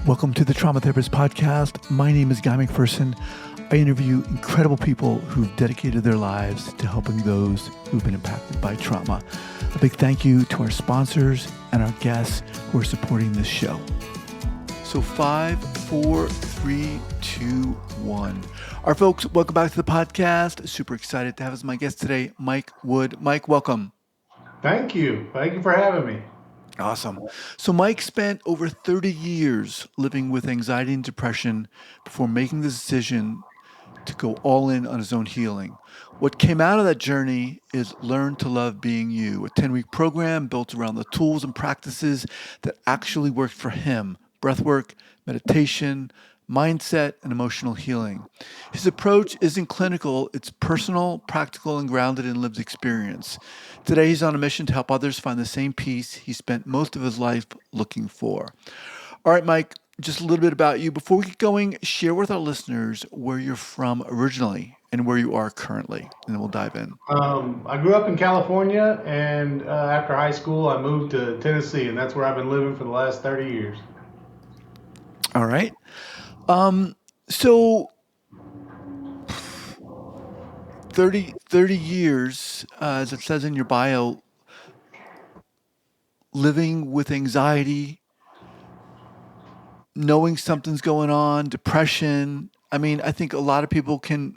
Welcome to the Trauma Therapist Podcast. My name is Guy McPherson. I interview incredible people who've dedicated their lives to helping those who've been impacted by trauma. A big thank you to our sponsors and our guests who are supporting this show. So 5, 4, 3, 2, 1. All right, folks, welcome back to the podcast. Super excited to have as my guest today, Mike Wood. Mike, welcome. Thank you. Thank you for having me. Awesome. So Mike spent over 30 years living with anxiety and depression before making the decision to go all in on his own healing. What came out of that journey is Learn to Love Being You, a 10-week program built around the tools and practices that actually worked for him: breathwork, meditation, mindset, and emotional healing. His approach isn't clinical, it's personal, practical, and grounded in lived experience. Today, he's on a mission to help others find the same peace he spent most of his life looking for. All right, Mike, just a little bit about you. Before we get going, share with our listeners where you're from originally and where you are currently, and then we'll dive in. I grew up in California, and after high school, I moved to Tennessee, and that's where I've been living for the last 30 years. All right. So 30 years, as it says in your bio, living with anxiety, knowing something's going on, depression. I mean, I think a lot of people can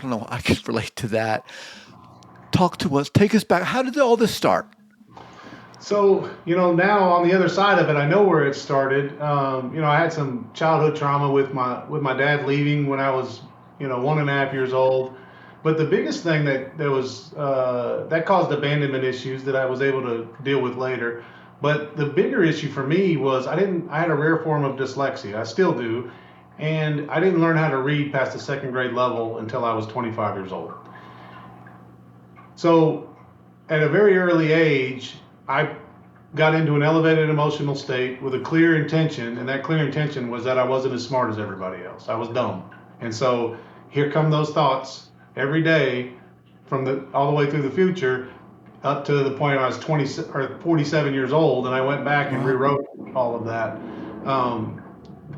relate to that. Talk to us, take us back. How did all this start? So, now on the other side of it, I know where it started. I had some childhood trauma with my dad leaving when I was, 1.5 years old. But the biggest thing that was that caused abandonment issues that I was able to deal with later. But the bigger issue for me was I had a rare form of dyslexia. I still do. And I didn't learn how to read past the second grade level until I was 25 years old. So at a very early age, I got into an elevated emotional state with a clear intention, and that clear intention was that I wasn't as smart as everybody else. I was dumb. And so here come those thoughts every day from all the way through the future up to the point I was 47 years old, and I went back and rewrote all of that.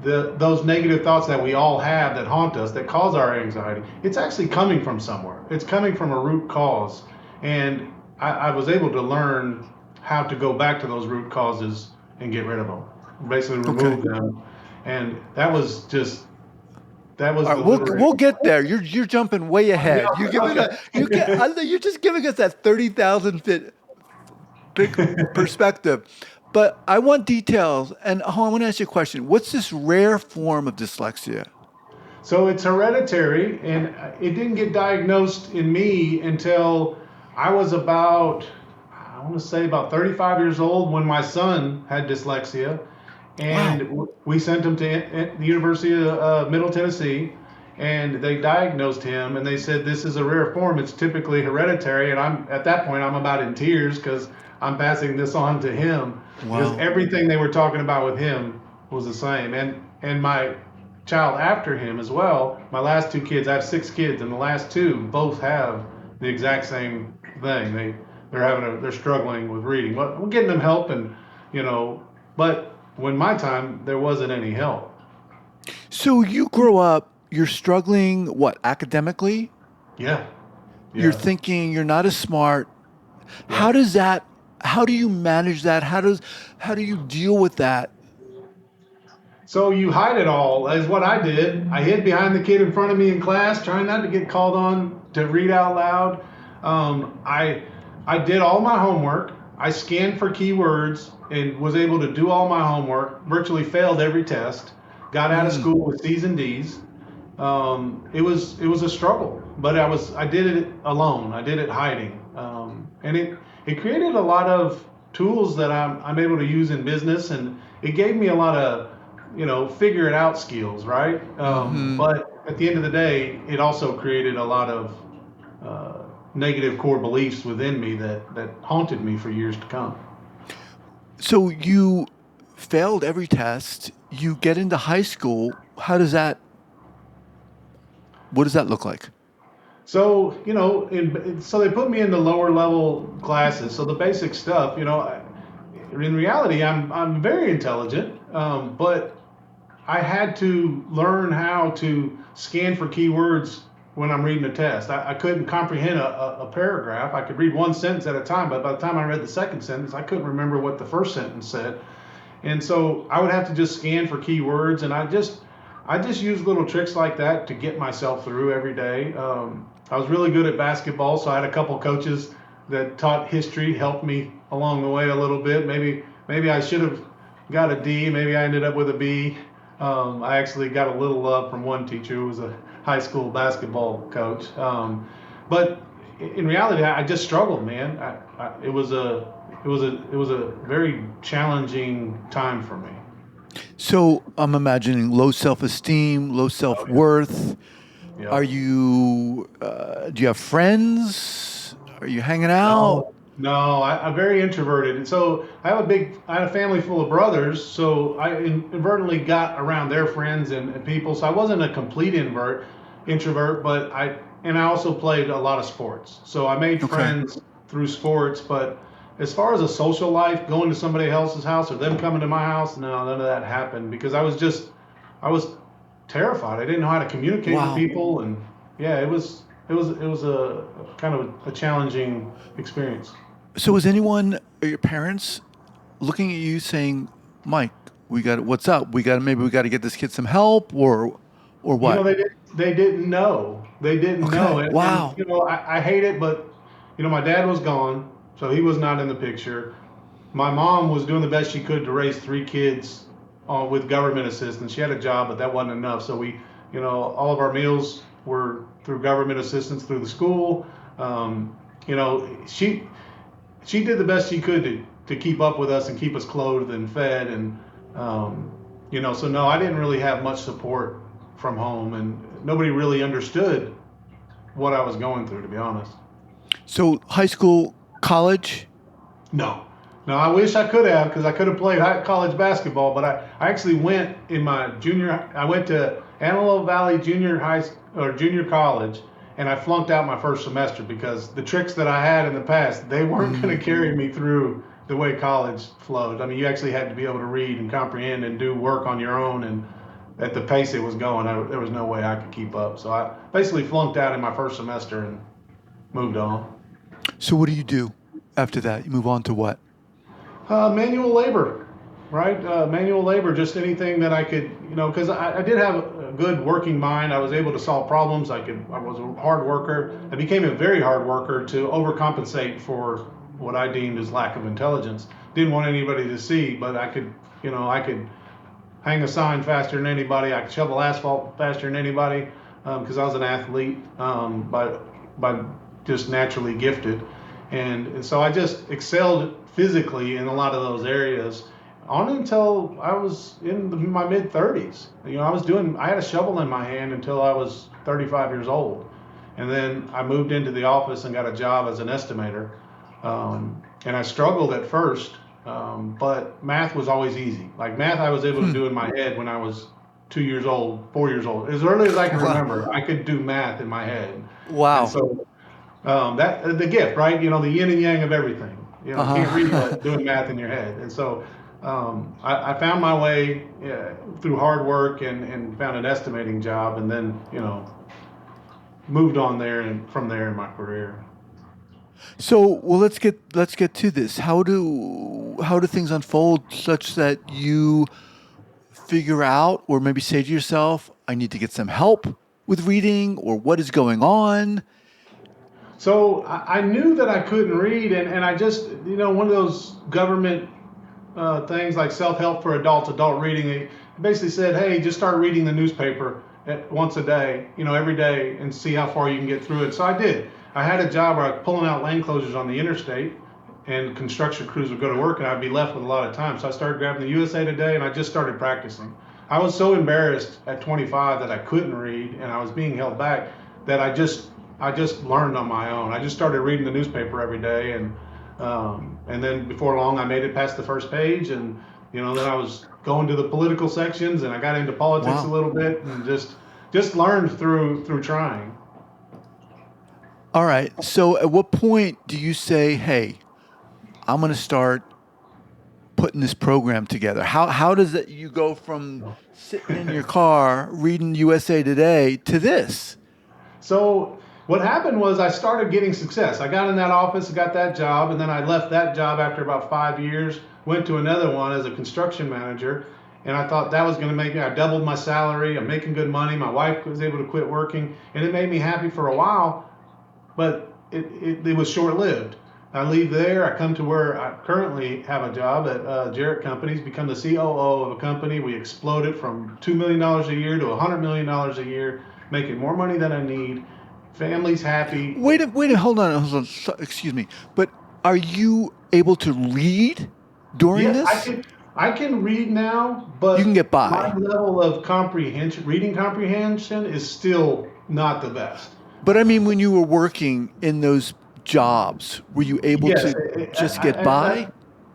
Those negative thoughts that we all have that haunt us, that cause our anxiety, it's actually coming from somewhere. It's coming from a root cause. And I was able to learn how to go back to those root causes and get rid of them, basically remove them. And that was all right, we'll get there. You're jumping way ahead. You're just giving us that 30,000 foot big perspective. But I want details, and I want to ask you a question. What's this rare form of dyslexia? So it's hereditary, and it didn't get diagnosed in me until I was about 35 years old when my son had dyslexia. And we sent him to the University of Middle Tennessee, and they diagnosed him, and they said, this is a rare form. It's typically hereditary. And at that point, I'm about in tears because I'm passing this on to him. Wow. Because everything they were talking about with him was the same. And my child after him as well, my last two kids, I have 6 kids, and the last 2 both have the exact same thing. They're struggling with reading. We're getting them help, and but when my time, there wasn't any help. So you grow up, you're struggling, what, academically? Yeah. You're thinking you're not as smart. Yeah. How do you manage that? How do you deal with that? So you hide it all, is what I did. I hid behind the kid in front of me in class, trying not to get called on to read out loud. I did all my homework. I scanned for keywords and was able to do all my homework, virtually failed every test, got out of school with C's and D's. It was a struggle, but I did it alone. I did it hiding. And it created a lot of tools that I'm able to use in business, and it gave me a lot of, figure it out skills, right? But at the end of the day, it also created a lot of negative core beliefs within me that haunted me for years to come. So you failed every test, you get into high school. What does that look like? So, so they put me in the lower level classes. So the basic stuff, in reality, I'm very intelligent, but I had to learn how to scan for keywords when I'm reading a test. I couldn't comprehend a paragraph. I could read one sentence at a time, but by the time I read the second sentence, I couldn't remember what the first sentence said. And so I would have to just scan for keywords, and I just use little tricks like that to get myself through every day. I was really good at basketball, so I had a couple coaches that taught history, helped me along the way a little bit. Maybe I should have got a D. Maybe I ended up with a B. I actually got a little love from one teacher who was a high school basketball coach. But in reality, I just struggled, man. It was a very challenging time for me. So I'm imagining low self-esteem, low Oh yeah. self-worth. Yep. Are you? Do you have friends? Are you hanging out? No, no, I'm very introverted, and so I had a family full of brothers, so I inadvertently got around their friends and people. So I wasn't a complete introvert, but I also played a lot of sports, so I made Okay. friends through sports. But as far as a social life, going to somebody else's house or them coming to my house, no, none of that happened because I was terrified. I didn't know how to communicate with Wow. people, and yeah, it was a kind of a challenging experience. So was anyone or your parents looking at you saying, "Mike, we got what's up? Maybe we got to get this kid some help," or what? They didn't know. They didn't know, Okay. and Wow. I hate it, but my dad was gone, so he was not in the picture. My mom was doing the best she could to raise three kids with government assistance. She had a job, but that wasn't enough. So all of our meals were through government assistance through the school. Um, you know, she did the best she could to keep up with us and keep us clothed and fed, and so no, I didn't really have much support from home, and nobody really understood what I was going through, to be honest. So high school, college. No, no, I wish I could have because I could have played college basketball, but I actually went in my junior. I went to Antelope Valley Junior High or Junior College, and I flunked out my first semester because the tricks that I had in the past they weren't going to carry me through the way college flowed. I mean, you actually had to be able to read and comprehend and do work on your own, and at the pace it was going, there was no way I could keep up. So I basically flunked out in my first semester and moved on. So what do you do after that? You move on to what? Manual labor, right? Manual labor, just anything that I could, because I did have a good working mind. I was able to solve problems. I was a hard worker. I became a very hard worker to overcompensate for what I deemed as lack of intelligence. Didn't want anybody to see, but I could hang a sign faster than anybody. I could shovel asphalt faster than anybody because I was an athlete by just naturally gifted, and so I just excelled physically in a lot of those areas on until I was in my mid 30s. I had a shovel in my hand until I was 35 years old, and then I moved into the office and got a job as an estimator. And I struggled at first, but math was always easy. Like math, I was able to Hmm. do in my head when I was 2 years old, 4 years old. As early as I can Wow. remember, I could do math in my head. And Wow. so that the gift, right? The yin and yang of everything. You can't read Uh-huh. but doing math in your head. And so I found my way through hard work and found an estimating job, and then moved on there and from there in my career. So, well, let's get to this. How do things unfold such that you figure out, or maybe say to yourself, "I need to get some help with reading," or "What is going on?" So I knew that I couldn't read, and I just, one of those government things like self-help for adults, adult reading. It basically said, hey, just start reading the newspaper once a day, every day, and see how far you can get through it. So I did. I had a job where I was pulling out lane closures on the interstate, and construction crews would go to work, and I'd be left with a lot of time. So I started grabbing the USA Today, and I just started practicing. I was so embarrassed at 25 that I couldn't read, and I was being held back, that I just learned on my own. I just started reading the newspaper every day, and then before long, I made it past the first page, and then I was going to the political sections, and I got into politics a Wow. little bit, and just learned through trying. All right. So, at what point do you say, "Hey, I'm going to start putting this program together? How does it you go from sitting in your car reading USA Today to this? So what happened was I started getting success. I got in that office, got that job, and then I left that job after about 5 years, went to another one as a construction manager, and I thought that was going to make me, I doubled my salary, I'm making good money, my wife was able to quit working, and it made me happy for a while, but it was short-lived. I leave there, I come to where I currently have a job at Jarrett Companies, become the COO of a company. We exploded from $2 million a year to $100 million a year, making more money than I need. Family's happy. Wait, hold on. Excuse me, but are you able to read during Yes, this? I can read now, You can but get my by. level of comprehension, reading comprehension, is still not the best. But I mean, when you were working in those jobs, were you able Yes, to just get by?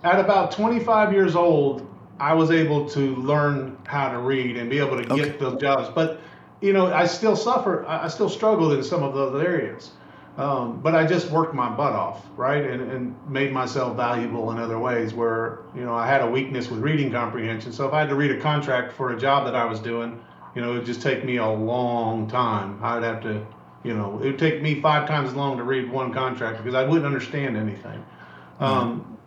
at about 25 years old, I was able to learn how to read and be able to Okay. get those jobs. But I still suffer. I still struggled in some of those areas. But I just worked my butt off, right, and made myself valuable in other ways. Where I had a weakness with reading comprehension. So if I had to read a contract for a job that I was doing, it would just take me a long time. I would have to it would take me 5 times as long to read one contract because I wouldn't understand anything. Right. Um,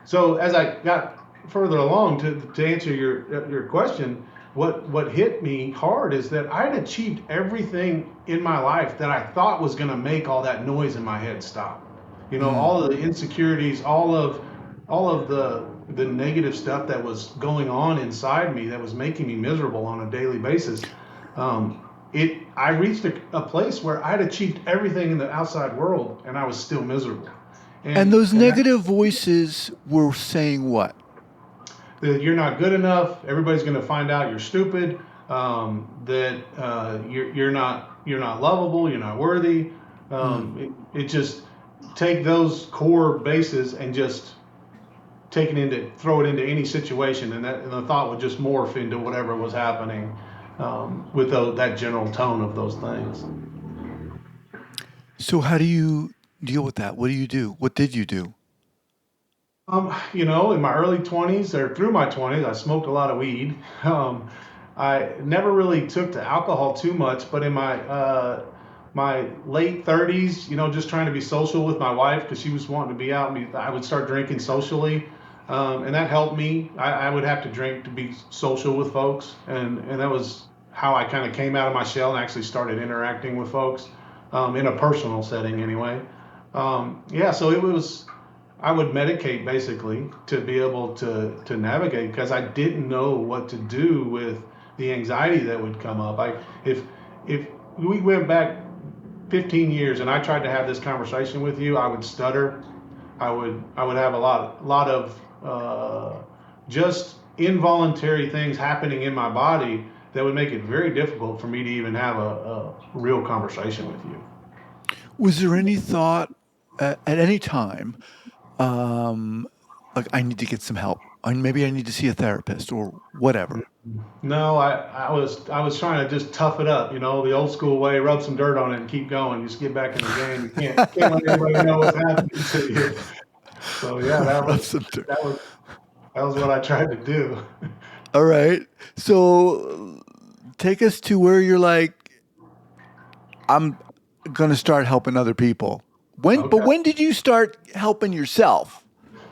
so as I got further along, to answer your question, what hit me hard is that I had achieved everything in my life that I thought was going to make all that noise in my head stop. Mm. All of the insecurities, all of the negative stuff that was going on inside me that was making me miserable on a daily basis. I reached a place where I'd achieved everything in the outside world and I was still miserable. And those And that, negative voices were saying what? that you're not good enough, everybody's going to find out you're stupid, that you're not lovable, you're not worthy. Mm. It just take those core bases and just throw it into any situation, and the thought would just morph into whatever was happening with that general tone of those things. So how do you deal with that? What do you do? What did you do? In my early 20s or through my 20s, I smoked a lot of weed. Um, I never really took to alcohol too much, but in my late 30s, just trying to be social with my wife because she was wanting to be out, I would start drinking socially, and that helped me. I would have to drink to be social with folks, and that was how I kind of came out of my shell and actually started interacting with folks in a personal setting anyway. Yeah, so it was. I would medicate basically to be able to navigate because I didn't know what to do with the anxiety that would come up. If we went back 15 years and I tried to have this conversation with you, I would stutter. I would have a lot of just involuntary things happening in my body that would make it very difficult for me to even have a real conversation with you. Was there any thought at any time, um, like I need to get some help, or maybe I need to see a therapist or whatever? No, I was trying to just tough it up, the old school way, rub some dirt on it and keep going. Just get back in the game. You can't let anybody know what's happening to you. So yeah, that Rub was some dirt. that was that was what I tried to do. All right. So take us to where you're like, I'm gonna start helping other people. But Okay. when did you start helping yourself?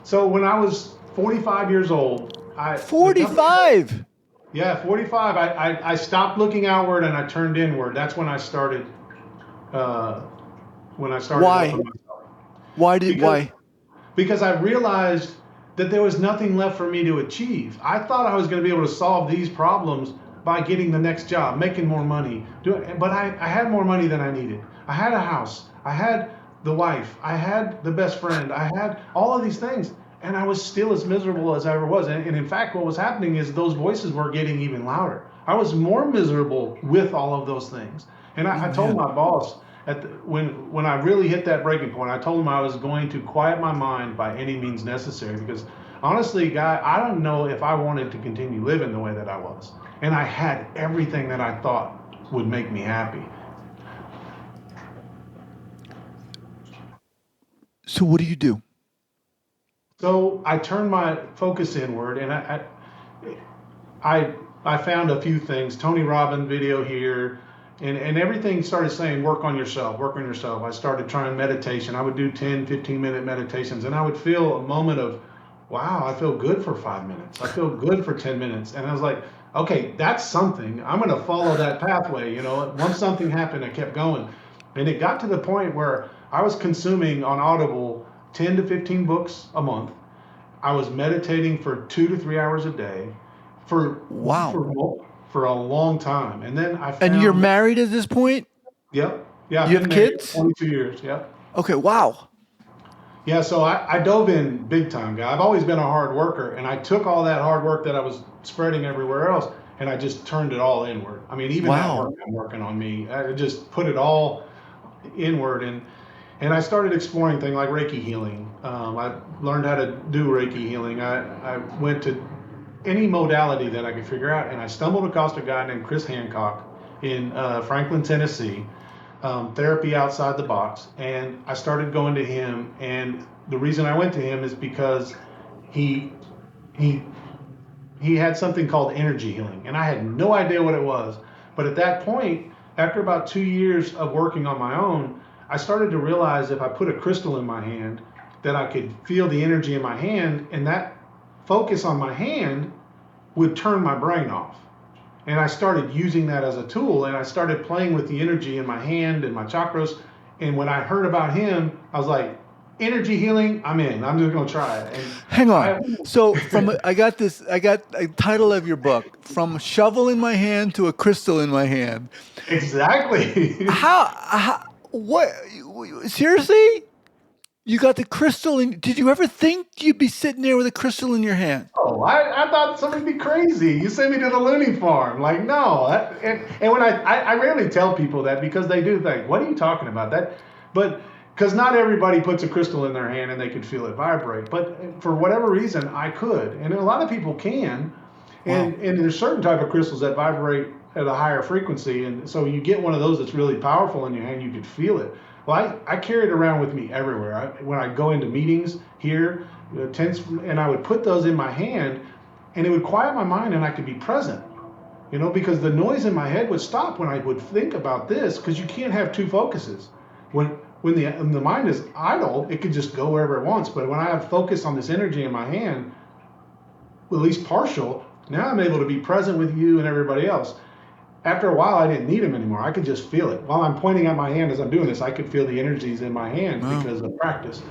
So when I was 45 years old, the company that 45. yeah, 45, I stopped looking outward and I turned inward. That's uh, when I started Why? helping myself. Because Why? because I realized that there was nothing left for me to achieve. I thought I was going to be able to solve these problems by getting the next job, making more money. But I had more money than I needed. I had a house. I had the wife. I had the best friend. I had all of these things. And I was still as miserable as I ever was. And in fact, what was happening is those voices were getting even louder. I was more miserable with all of those things. And Oh I told man. my boss when I really hit that breaking point, I told him I was going to quiet my mind by any means necessary because honestly, guy, I don't know if I wanted to continue living the way that I was. And I had everything that I thought would make me happy. So what do you do? So I turned my focus inward, and I found a few things. Tony Robbins video here, and everything started saying work on yourself, work on yourself. I started trying meditation. I would do 10, 15-minute meditations, and I would feel a moment of, wow, I feel good for 5 minutes. I feel good for 10 minutes. And I was like, okay, that's something. I'm going to follow that pathway. Once something happened, I kept going. And it got to the point where I was consuming on Audible 10 to 15 books a month. I was meditating for 2 to 3 hours a day for Wow. for a long time, and then I And you're found that. married at this point? Yep, yeah, I've You have been married kids? 22 years. Yep. Okay, wow. Yeah, so I dove in big time, guy. I've always been a hard worker, and I took all that hard work that I was spreading everywhere else, and I just turned it all inward. I mean, even at work, Wow. I'm working on me. I just put it all inward, and I started exploring things like Reiki healing. I learned how to do Reiki healing. I went to any modality that I could figure out, and I stumbled across a guy named Chris Hancock in Franklin, Tennessee, therapy outside the box, and I started going to him. And the reason I went to him is because he he he had something called energy healing, and I had no idea what it was. But at that point, after about 2 years of working on my own, I started to realize if I put a crystal in my hand, that I could feel the energy in my hand, and that focus on my hand would turn my brain off. And I started using that as a tool, and I started playing with the energy in my hand and my chakras. And when I heard about him, I was like, energy healing, I'm in. I'm just going to try it. And Hang on. I, So I got this, I got a title of your book, From a Shovel in My Hand to a Crystal in My Hand. exactly. What, seriously? You got the crystal in, did you ever think you'd be sitting there with a crystal in your hand? Oh, I thought somebody'd be crazy. You sent me to the loony farm. Like, no. And when I rarely tell people that because they do think, what are you talking about? But because not everybody puts a crystal in their hand and they could feel it vibrate. But for whatever reason, I could. And a lot of people can. Wow. And there's certain type of crystals that vibrate at a higher frequency. And so you get one of those that's really powerful in your hand, you could feel it. Well, I carry it around with me everywhere. When I go into meetings here, tents, and I would put those in my hand, and it would quiet my mind, and I could be present. Because the noise in my head would stop when I would think about this, because you can't have two focuses. When the mind is idle, it could just go wherever it wants. But when I have focus on this energy in my hand, at least partial, now I'm able to be present with you and everybody else. After a while, I didn't need them anymore. I could just feel it. While I'm pointing at my hand as I'm doing this, I could feel the energies in my hand Wow. because of practice.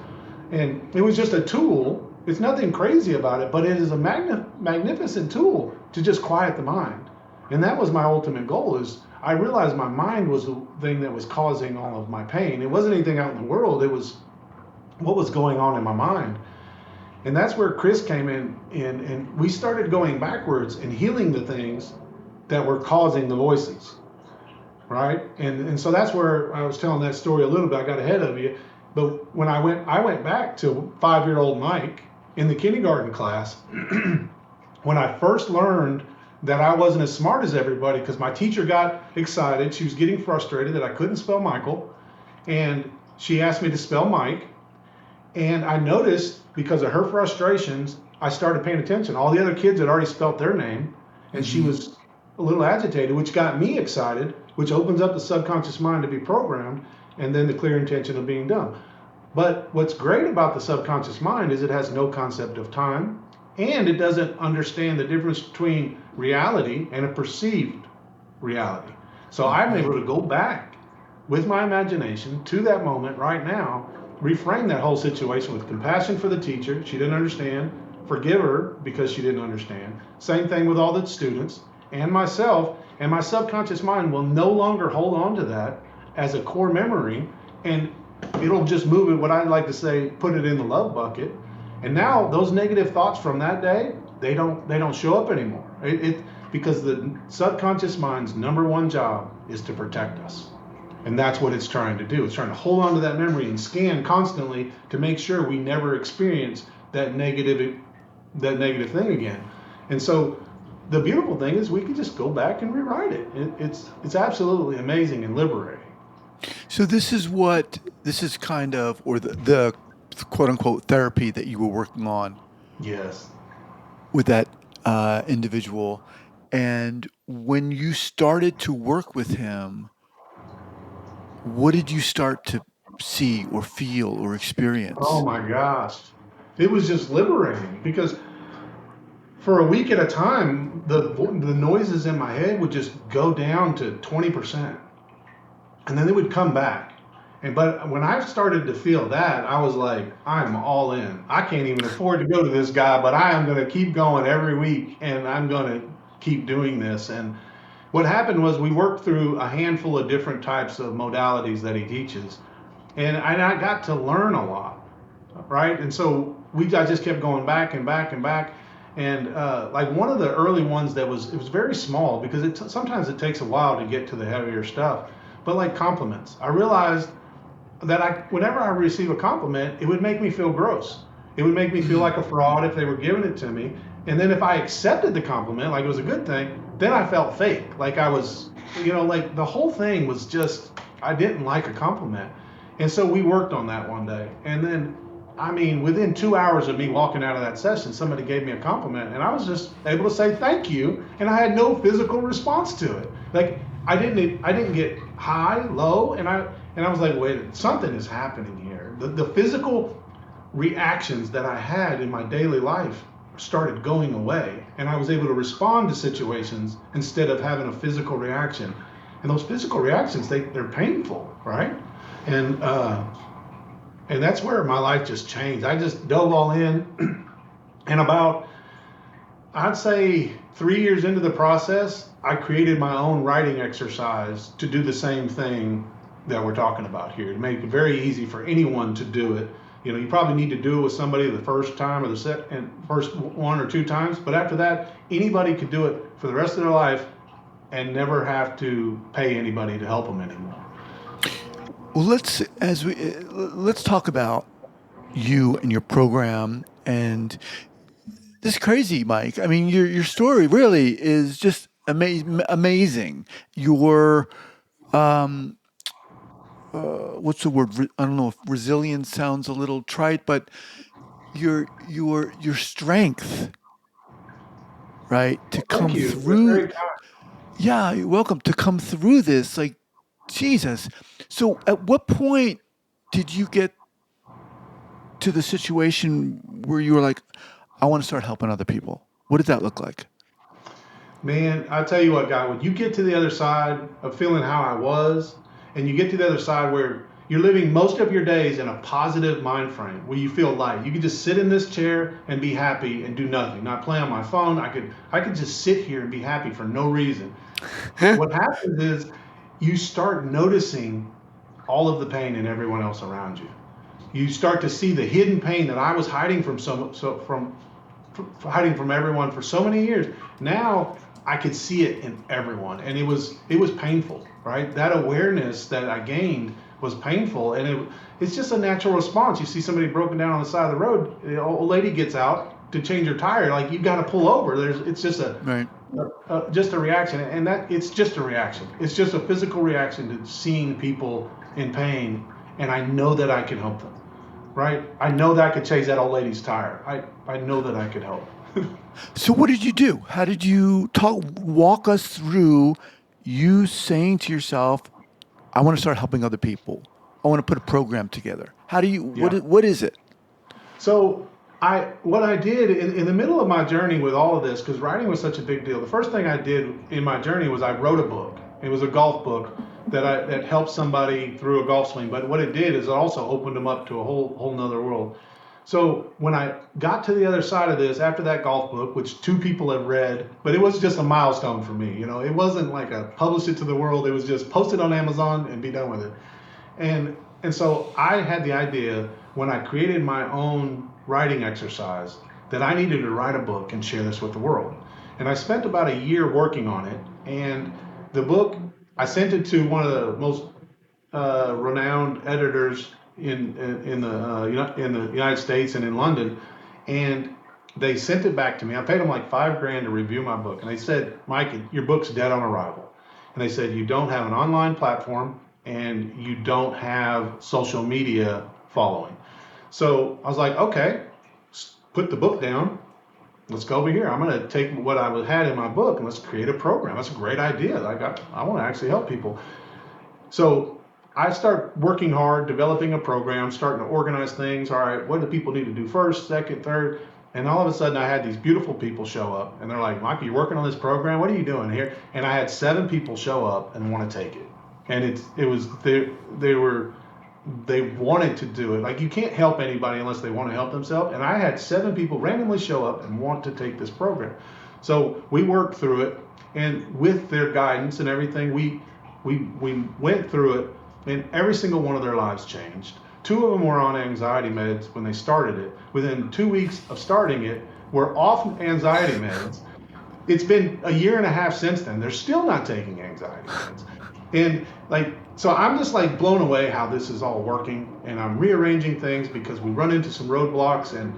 And it was just a tool. It's nothing crazy about it, but it is a magnificent tool to just quiet the mind. And that was my ultimate goal. Is I realized my mind was the thing that was causing all of my pain. It wasn't anything out in the world. It was what was going on in my mind. And that's where Chris came in, and we started going backwards and healing the things that were causing the voices, right? And so that's where I was telling that story a little bit. I got ahead of you, but when I went back to 5-year-old Mike in the kindergarten class when I first learned that I wasn't as smart as everybody because my teacher got excited. She was getting frustrated that I couldn't spell Michael, and she asked me to spell Mike. And I noticed because of her frustrations, I started paying attention. All the other kids had already spelt their name, and she Mm-hmm. was a little agitated, which got me excited, which opens up the subconscious mind to be programmed, and then the clear intention of being done. But what's great about the subconscious mind is it has no concept of time, and it doesn't understand the difference between reality and a perceived reality. So I'm Mm-hmm. able to go back with my imagination to that moment right now, reframe that whole situation with compassion for the teacher. She didn't understand. Forgive her because she didn't understand. Same thing with all the students and myself. And my subconscious mind will no longer hold on to that as a core memory, and it'll just move it, what I like to say, put it in the love bucket. And now those negative thoughts from that day, they don't show up anymore. Because the subconscious mind's number one job is to protect us. And that's what it's trying to do. It's trying to hold on to that memory and scan constantly to make sure we never experience that negative thing again. And so the beautiful thing is we can just go back and rewrite it. It's absolutely amazing and liberating. So this is kind of, or the quote unquote therapy that you were working on Yes. with that individual. And when you started to work with him, what did you start to see or feel or Oh experience? my gosh. It was just liberating because for a week at a time, the noises in my head would just go down to 20%, and then they would come back. And but when I started to feel that, I was like, I'm all in. I can't even afford to go to this guy, but I am going to keep going every week, and I'm going to keep doing this. And what happened was we worked through a handful of different types of modalities that he teaches, and I got to learn a lot, right? And so I just kept going back and back and back. And like one of the early ones that was, it was very small because sometimes it takes a while to get to the heavier stuff. But like compliments, I realized that whenever I receive a compliment, it would make me feel gross. It would make me feel Mm. like a fraud if they were giving it to me. And then if I accepted the compliment, like it was a good thing, then I felt fake. Like I was, like the whole thing was just, I didn't like a compliment. And so we worked on that one day. And then, I mean, within 2 hours of me walking out of that session, somebody gave me a compliment and I was just able to say thank you. And I had no physical response to it. Like I didn't get high, low, and I was like, wait, something is happening here. The physical reactions that I had in my daily life started going away, and I was able to respond to situations instead of having a physical reaction. And those physical reactions, they're painful, right? And and that's where my life just changed. I just dove all in, and about I'd say 3 years into the process, I created my own writing exercise to do the same thing that we're talking about here, to make it very easy for anyone to do it. You probably need to do it with somebody the first time or first one or two times, but after that, anybody could do it for the rest of their life and never have to pay anybody to help them anymore. Well, let's talk about you and your program. And this is crazy, Mike. I mean, your story really is just amazing. Your what's the word? I don't know if resilience sounds a little trite, but your strength, right, to Well, thank come you. That's through. very kind. Yeah, you're welcome to come through this. Like Jesus. So, at what point did you get to the situation where you were like, I want to start helping other people? What did that look like? Man, I tell you what, guy, when you get to the other side of feeling how I was, and you get to the other side where you're living most of your days in a positive mind frame, where you feel light, you could just sit in this chair and be happy and do nothing, not play on my phone. I could just sit here and be happy for no reason. What happens is you start noticing all of the pain in everyone else around you. You start to see the hidden pain that I was hiding from hiding from everyone for so many years. Now I could see it in everyone, and it was painful, right? That awareness that I gained was painful, and it's just a natural response. You see somebody broken down on the side of the road, the old lady gets out to change her tire, like you got to pull over. It's Right. just a reaction, and that it's just a reaction. It's just a physical reaction to seeing people in pain, and I know that I can help them, right? I know that I could change that old lady's tire. I know that I could help. So what did you do? How did you walk us through you saying to yourself, I want to start helping other people. I want to put a program together. How do you Yeah. what is it? So what I did in the middle of my journey with all of this, because writing was such a big deal. The first thing I did in my journey was I wrote a book. It was a golf book that helped somebody through a golf swing. But what it did is it also opened them up to a whole nother world. So when I got to the other side of this, after that golf book, which two people have read, but it was just a milestone for me. It wasn't like a publish it to the world. It was just post it on Amazon and be done with it. And so I had the idea when I created my own writing exercise that I needed to write a book and share this with the world. And I spent about a year working on it. And the book, I sent it to one of the most renowned editors in the United States and in London, and they sent it back to me. I paid them like $5,000 to review my book, and they said, "Mike, your book's dead on arrival." And they said, "You don't have an online platform, and you don't have social media following." So I was like, okay, put the book down. Let's go over here. I'm going to take what had in my book and let's create a program. That's a great idea. I want to actually help people. So I start working hard, developing a program, starting to organize things. All right, what do people need to do first, second, third? And all of a sudden, I had these beautiful people show up, and they're like, "Mike, you working on this program? What are you doing here?" And I had 7 people show up and want to take it, and it was they wanted to do it. Like you can't help anybody unless they want to help themselves. And I had 7 people randomly show up and want to take this program. So we worked through it, and with their guidance and everything, we went through it, and every single one of their lives changed. 2 of them were on anxiety meds when they started it. Within 2 weeks of starting it, we're off anxiety meds. It's been a year and a half since then. They're still not taking anxiety meds. And like, so I'm just like blown away how this is all working. And I'm rearranging things because we run into some roadblocks, and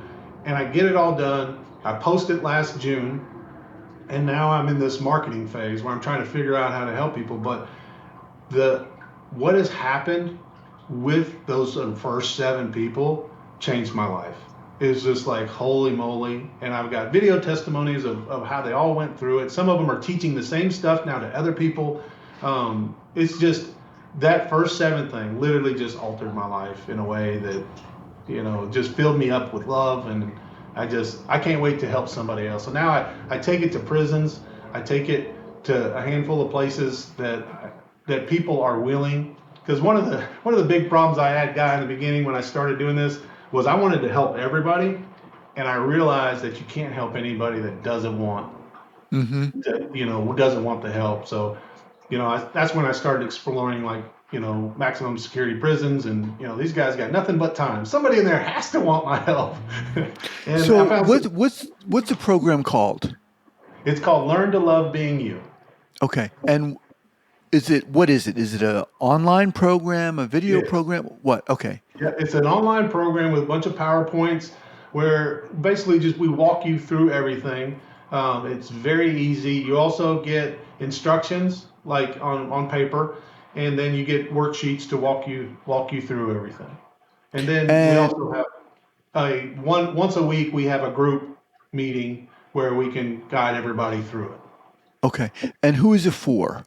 I get it all done. I posted last June, and now I'm in this marketing phase where I'm trying to figure out how to help people. But the what has happened with those first 7 people changed my life. It's just like holy moly. And I've got video testimonies of how they all went through it. Some of them are teaching the same stuff now to other people. It's just that first 7 thing literally just altered my life in a way that just filled me up with love. And I can't wait to help somebody else. So now I take it to prisons. I take it to a handful of places that people are willing. Because one of the big problems I had, Guy, in the beginning when I started doing this was I wanted to help everybody, and I realized that you can't help anybody that doesn't want doesn't want the help. So that's when I started exploring like maximum security prisons, and these guys got nothing but time. Somebody in there has to want my help, and I So found what's the program called? it's called Learn to Love Being You. Okay. And what is it? Is it a online program, a video Yes. program? What? Okay. Yeah, it's an online program with a bunch of PowerPoints where basically just we walk you through everything. It's very easy. You also get instructions like on paper, and then you get worksheets to walk you through everything. And then we And also have once a week we have a group meeting where we can guide everybody through it. okay. And who is it for?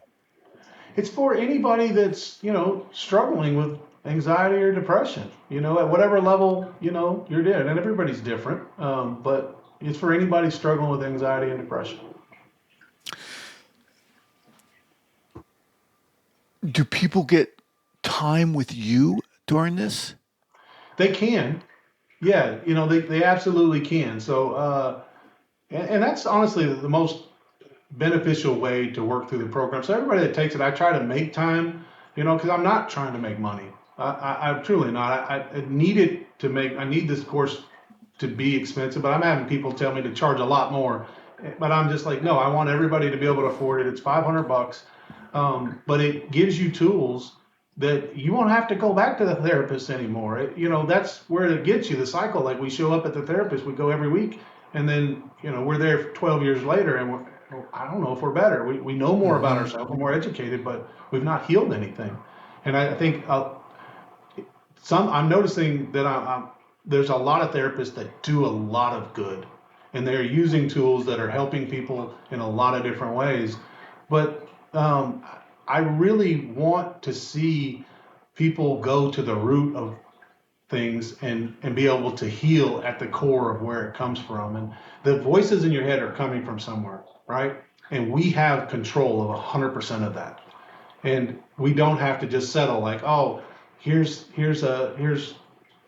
It's for anybody that's struggling with anxiety or depression, at whatever level you're in, and everybody's different, but it's for anybody struggling with anxiety and depression. Do people get time with you during this? They can. Yeah, they absolutely can. So and that's honestly the most beneficial way to work through the program. So everybody that takes it, I try to make time, because I'm not trying to make money. I'm truly not. I need it to make. I need this course to be expensive, but I'm having people tell me to charge a lot more. But I'm just like, no, I want everybody to be able to afford it. It's $500, but it gives you tools that you won't have to go back to the therapist anymore. That's where it gets you the cycle. Like we show up at the therapist, we go every week, and then we're there 12 years later, and I don't know if we're better. We know more about Hmm. ourselves, we're more educated, but we've not healed anything. And I think I'm noticing that there's a lot of therapists that do a lot of good, and they're using tools that are helping people in a lot of different ways. But I really want to see people go to the root of things and be able to heal at the core of where it comes from. And the voices in your head are coming from somewhere, right? And we have control of 100% of that. And we don't have to just settle like, oh, here's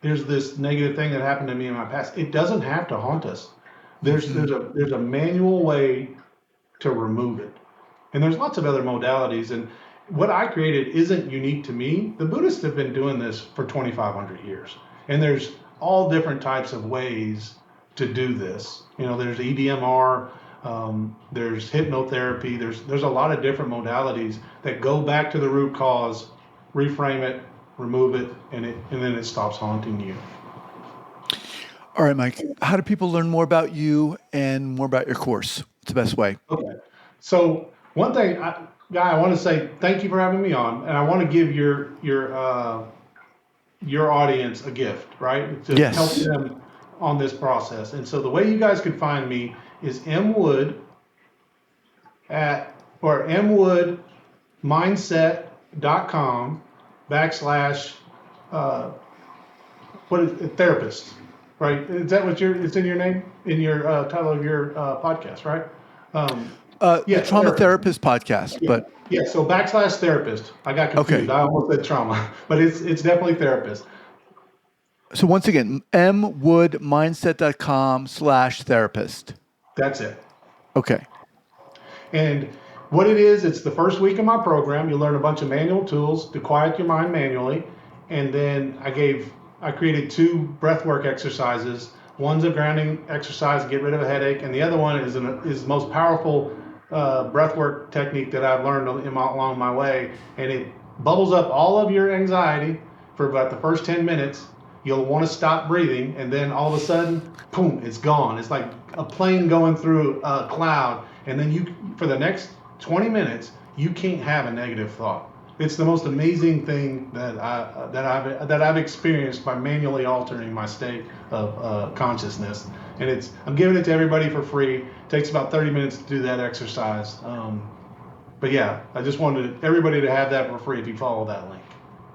this negative thing that happened to me in my past. It doesn't have to haunt us. There's Hmm. there's a there's a manual way to remove it. And there's lots of other modalities. And what I created isn't unique to me. The Buddhists have been doing this for 2,500 years. And there's all different types of ways to do this. There's EDMR, there's hypnotherapy, there's a lot of different modalities that go back to the root cause, reframe it, remove it, and then it stops haunting you. All right, Mike. How do people learn more about you and more about your course? What's the best way? Okay. So one thing, Guy, I want to say thank you for having me on, and I want to give your your audience a gift, right? To help Yes. them on this process. And so the way you guys can find me is mwood mwoodmindset.com / what is it, therapist, right? Is that what it's in your name, in your title of your podcast, right? Um, The yeah, Trauma therapist. Therapist podcast, Yeah, but yeah. So / therapist. I got confused. okay. I almost said trauma, but it's definitely therapist. So once again, mwoodmindset.com/therapist. That's it. Okay. And what it is, it's the first week of my program. You learn a bunch of manual tools to quiet your mind manually. And then I created 2 breathwork exercises. One's a grounding exercise to get rid of a headache, and the other one is the most powerful breathwork technique that I've learned along my way. And it bubbles up all of your anxiety for about the first 10 minutes. You'll want to stop breathing, and then all of a sudden, boom, it's gone. It's like a plane going through a cloud, and then for the next 20 minutes, you can't have a negative thought. It's the most amazing thing that I've experienced by manually altering my state of consciousness. And I'm giving it to everybody for free. It takes about 30 minutes to do that exercise. But yeah, I just wanted everybody to have that for free if you follow that link.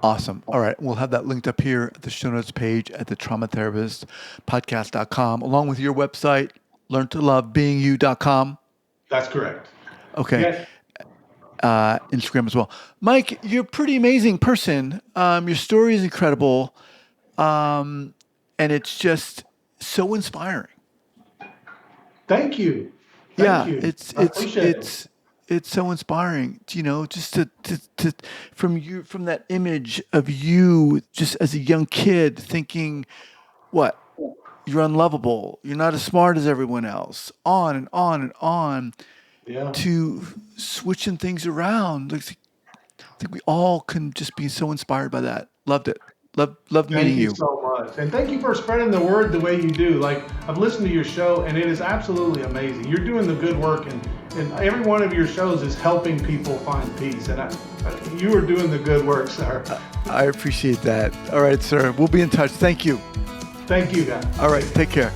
Awesome. All right. We'll have that linked up here at the show notes page at the traumatherapistpodcast.com, along with your website, learntolovebeingyou.com. That's correct. Okay. Yeah. Instagram as well. Mike, you're a pretty amazing person. Your story is incredible. And it's just so inspiring. Thank you. Yeah, Thank you. it's I it's appreciate it. it's so inspiring, just to from that image of you just as a young kid thinking, what? You're unlovable. You're not as smart as everyone else. On and on and on Yeah. to switching things around. Like, I think we all can just be so inspired by that. Loved it. Loved meeting Thank you you. so much. And thank you for spreading the word the way you do. Like, I've listened to your show, and it is absolutely amazing. You're doing the good work, and every one of your shows is helping people find peace. And you are doing the good work, sir. I appreciate that. All right, sir. We'll be in touch. Thank you. Thank you, guys. All right. Take care.